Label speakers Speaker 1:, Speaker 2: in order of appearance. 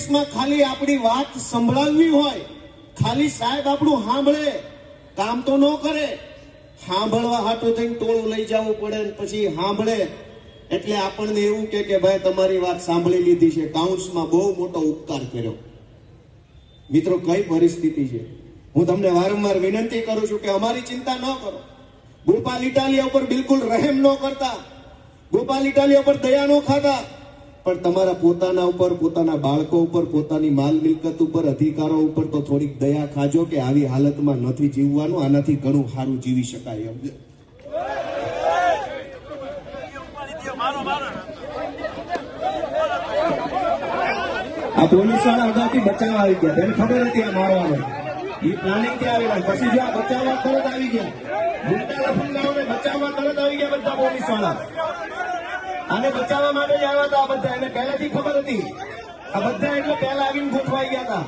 Speaker 1: પોલિટિક્સમાં ખાલી આપણી વાત સંભળાવવી હોય, ખાલી સાહેબ આપણું સાંભળે, કામ તો ન કરે, સાંભળવા હાટું થઈને ટોળું લઈ જવું પડે ને પછી સાંભળે એટલે આપણને એવું કે ભાઈ તમારી વાત સાંભળી લીધી છે, કાઉન્સમાં બહુ મોટો ઉપકાર કર્યો. મિત્રો, કઈ પરિસ્થિતિ છે? હું તમને વારંવાર વિનંતી કરું છું કે અમારી ચિંતા ન કરો. ગોપાલ ઇટાલિયા ઉપર બિલકુલ રહેમ ન કરતા, ગોપાલ ઇટાલિયા ઉપર દયા ન ખાતા, પણ તમારા પોતાના ઉપર, પોતાના બાળકો ઉપર, પોતાની માલ મિલકત ઉપર, અધિકારો ઉપર તો થોડીક દયા ખાજો કે આવી હાલતમાં નથી જીવવાનું, આનાથી ઘણું સારું જીવી શકાય. આ પોલીસ વાળા અગાઉથી બચાવવા આવી ગયા, તેને ખબર હતી આ મારવાનો, એ પ્લાનિંગ થી આવેલા. પછી જો આ બચાવવા તરત આવી ગયા, ગુંડા લફંગાઓને બચાવવા તરત આવી ગયા બધા પોલીસ વાળા. આને બચાવવા માટે જ આવ્યા હતા આ બધા, એને પહેલાથી ખબર હતી. આ બધા એટલે પહેલા આવીને ગોઠવાઈ ગયા હતા.